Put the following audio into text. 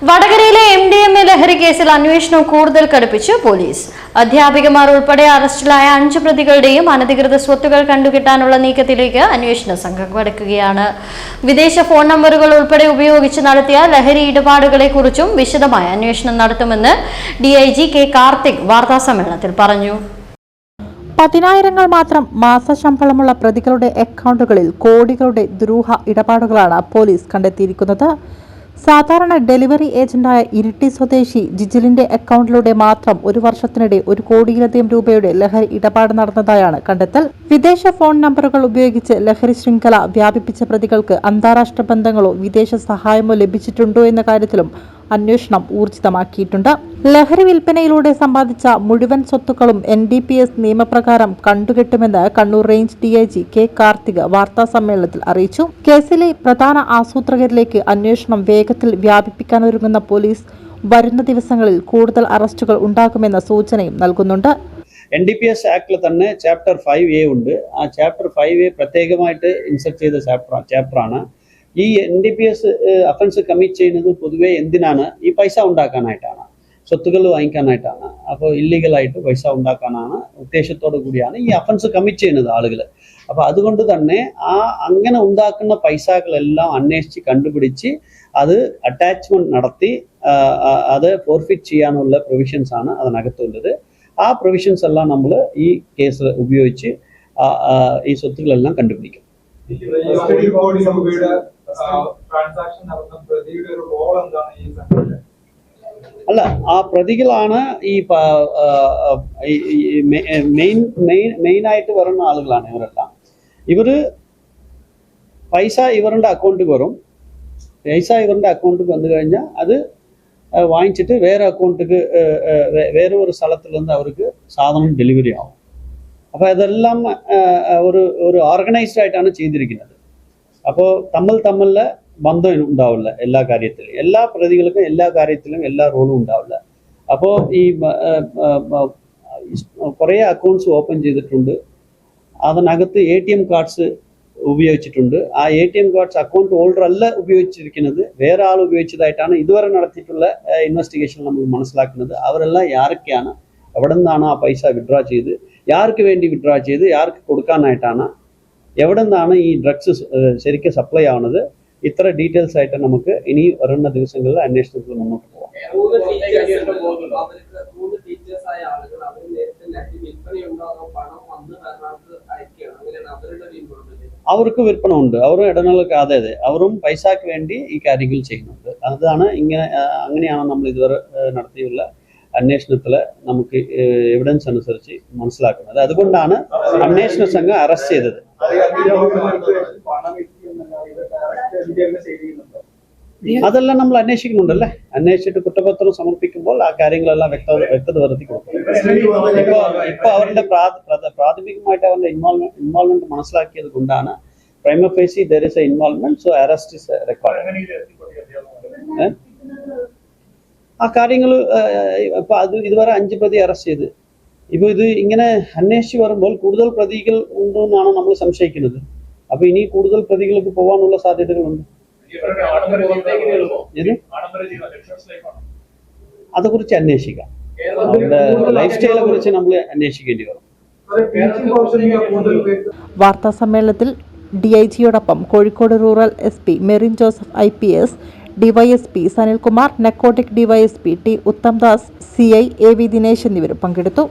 വടകരയിലെ MDMA ലഹരി കേസിൽ അന്വേഷണം കൂടുതൽ കടുപ്പിച്ച് പോലീസ്. അധ്യാപികമാർ ഉൾപ്പെടെ അറസ്റ്റിലായ 5 പ്രതികളുടെയും അനധികൃത സ്വത്തുകൾ കണ്ടുകിട്ടാനുള്ള നീക്കത്തിലേക്ക് അന്വേഷണ സംഘം കടക്കുകയാണ്. വിദേശ ഫോൺ നമ്പറുകൾ ഉൾപ്പെടെ ഉപയോഗിച്ച് നടത്തിയ ലഹരി ഇടപാടുകളെക്കുറിച്ചും വിശദമായ അന്വേഷണം നടത്തുമെന്ന് DIG K കാർത്തിക് വാർത്താസമ്മേളനത്തിൽ പറഞ്ഞു. 10,000 മാത്രം മാസശമ്പളമുള്ള പ്രതികളുടെ അക്കൗണ്ടുകളിൽ കോടികളുടെ ദുരൂഹ ഇടപാടുകളാണ് പോലീസ് കണ്ടെത്തിയിരിക്കുന്നത്. സാധാരണ ഡെലിവറി ഏജന്റായ ഇരിട്ടി സ്വദേശി ജിജിലിന്റെ അക്കൗണ്ടിലൂടെ മാത്രം 1 വർഷത്തിനിടെ 1 കോടിയിലധികം രൂപയുടെ ലഹരി ഇടപാട് നടന്നതായാണ് കണ്ടെത്തൽ. വിദേശ ഫോൺ നമ്പറുകൾ ഉപയോഗിച്ച് ലഹരി ശൃംഖല വ്യാപിപ്പിച്ച പ്രതികൾക്ക് അന്താരാഷ്ട്ര ബന്ധങ്ങളോ വിദേശ സഹായമോ ലഭിച്ചിട്ടുണ്ടോ എന്ന കാര്യത്തിലും അന്വേഷണം ഊർജിതമാക്കിയിട്ടുണ്ട്. ലഹരി വിൽപ്പനയിലൂടെ സമ്പാദിച്ച മുഴുവൻ സ്വത്തുക്കളും NDPS നിയമപ്രകാരം കണ്ടുകെട്ടുമെന്ന് Kannur range DIG K Karthik വാർത്താസമ്മേളനത്തിൽ അറിയിച്ചു. കേസിലെ പ്രധാന ആസൂത്രകരിലേക്ക് അന്വേഷണം വേഗത്തിൽ വ്യാപിപ്പിക്കാനൊരുങ്ങുന്ന പോലീസ് വരുന്ന ദിവസങ്ങളിൽ കൂടുതൽ അറസ്റ്റുകൾ ഉണ്ടാകുമെന്ന സൂചനയും നൽകുന്നുണ്ട്. NDPS ആക്ടിൽ തന്നെ ചാപ്റ്റർ 5A ഉണ്ട്. ആ ചാപ്റ്റർ 5A പ്രത്യേകമായിട്ട് ഇൻസെർട്ട് ചെയ്ത ചാപ്റ്ററാണ്. ഈ NDPS അഫൻസ് കമ്മിറ്റ് ചെയ്യുന്നത് പൊതുവെ എന്തിനാണ്? ഈ പൈസ ഉണ്ടാക്കാനായിട്ടാണ്, സ്വത്തുക്കൾ വാങ്ങിക്കാനായിട്ടാണ്. അപ്പോൾ ഇല്ലീഗലായിട്ട് പൈസ ഉണ്ടാക്കാനാണ് ഉദ്ദേശത്തോടു കൂടിയാണ് ഈ അഫൻസ് കമ്മിറ്റ് ചെയ്യുന്നത് ആളുകൾ. അപ്പോൾ അതുകൊണ്ട് തന്നെ അങ്ങനെ ഉണ്ടാക്കുന്ന പൈസകളെല്ലാം അന്വേഷിച്ച് കണ്ടുപിടിച്ച് അത് അറ്റാച്ച്മെന്റ് നടത്തി അത് ഫോർഫിറ്റ് ചെയ്യാനുള്ള പ്രൊവിഷൻസ് ആണ് അതിനകത്തുള്ളത്. ആ പ്രൊവിഷൻസ് എല്ലാം നമ്മൾ ഈ കേസ് ഉപയോഗിച്ച് ഈ സ്വത്തുക്കളെല്ലാം കണ്ടുപിടിക്കും. അല്ല, ആ പ്രതികളാണ് ഈ മെയിനായിട്ട് വരുന്ന ആളുകളാണ് ഇവരെല്ലാം. ഇവര് പൈസ ഇവരുടെ അക്കൗണ്ടിൽ വരും. പൈസ ഇവരുടെ അക്കൗണ്ടിൽ വന്നു കഴിഞ്ഞാൽ അത് വാങ്ങിച്ചിട്ട് വേറെ അക്കൗണ്ടിക്ക് വേറെ ഒരു സ്ഥലത്തിൽ നിന്ന് അവർക്ക് സാധനം ഡെലിവറി ആവും. അപ്പോൾ അതെല്ലാം ഒരു ഓർഗനൈസ്ഡ് ആയിട്ടാണ് ചെയ്തിരിക്കുന്നത്. അപ്പോൾ തമ്മിലെ ബന്ധം ഉണ്ടാവില്ല എല്ലാ കാര്യത്തിലും. എല്ലാ പ്രതികൾക്കും എല്ലാ കാര്യത്തിലും എല്ലാ റോളും ഉണ്ടാവില്ല. അപ്പോൾ ഈ കുറേ അക്കൗണ്ട്സ് ഓപ്പൺ ചെയ്തിട്ടുണ്ട്. അതിനകത്ത് ATM കാർഡ്സ് ഉപയോഗിച്ചിട്ടുണ്ട്. ആ ATM കാർഡ്സ് അക്കൗണ്ട് ഹോൾഡർ അല്ല ഉപയോഗിച്ചിരിക്കുന്നത്, വേറെ ആൾ ഉപയോഗിച്ചതായിട്ടാണ് ഇതുവരെ നടത്തിയിട്ടുള്ള ഇൻവെസ്റ്റിഗേഷൻ നമ്മൾ മനസ്സിലാക്കുന്നത്. അവരെല്ലാം ആരൊക്കെയാണ്, എവിടെ നിന്നാണ് ആ പൈസ വിഡ്രാ ചെയ്ത്, ആർക്ക് വേണ്ടി വിഡ്രാ ചെയ്ത്, ആർക്ക് കൊടുക്കാനായിട്ടാണ്, എവിടെ നിന്നാണ് ഈ ഡ്രഗ്സ് ശരിക്കും സപ്ലൈ ആവുന്നത്, ഇത്ര ഡീറ്റെയിൽസ് ആയിട്ട് നമുക്ക് ഇനി വരുന്ന ദിവസങ്ങളിൽ അന്വേഷണത്തിൽ മുന്നോട്ട് പോകാം. അവർക്ക് വിൽപ്പന ഉണ്ട്, അവരും ഇടനിലക്ക് അതെ അവരും പൈസക്ക് വേണ്ടി ഈ കാര്യങ്ങൾ ചെയ്യുന്നുണ്ട്. അതാണ് അങ്ങനെയാണ് നമ്മൾ ഇതുവരെ നടത്തിയുള്ള അന്വേഷണത്തില് നമുക്ക് എവിഡൻസ് അനുസരിച്ച് മനസ്സിലാക്കുന്നത്. അതുകൊണ്ടാണ് അന്വേഷണ സംഘം അറസ്റ്റ് ചെയ്തത്. അതെല്ലാം നമ്മൾ അന്വേഷിക്കുന്നുണ്ടല്ലേ. അന്വേഷിച്ചിട്ട് കുറ്റപത്രം സമർപ്പിക്കുമ്പോൾ ആ കാര്യങ്ങളെല്ലാം വ്യക്തത വരുത്തി കൊടുക്കും. ഇപ്പൊ അവരുടെ പ്രാഥമികമായിട്ട് അവരുടെ ഇൻവോൾവ്മെന്റ് മനസ്സിലാക്കിയത് കൊണ്ടാണ് പ്രൈമ ഫേസി there is a involvement, so arrest is required. ആ കാര്യങ്ങൾ ഇപ്പൊ ഇതുവരെ 5 പ്രതി അറസ്റ്റ് ചെയ്ത്. ഇപ്പൊ ഇത് ഇങ്ങനെ അന്വേഷിച്ച് വരുമ്പോൾ കൂടുതൽ പ്രതികൾ ഉണ്ടെന്നാണ് നമ്മൾ സംശയിക്കുന്നത്. അപ്പൊ ഇനി കൂടുതൽ പ്രതികൾക്ക് പോകാനുള്ള സാധ്യതകളുണ്ട്. അതേക്കുറിച്ച് അന്വേഷിക്കാം. അവരുടെ ലൈഫ് സ്റ്റൈലിനെ കുറിച്ച് നമ്മൾ അന്വേഷിക്കേണ്ടി വരും. വാർത്താ സമ്മേളനത്തിൽ DIGയോടൊപ്പം Kozhikode rural SP Merin Joseph IPS, DYSP Sanilkumar, narcotic DYSP T Uthamdas, CI AV Dinesh എന്നിവരും പങ്കെടുത്തു.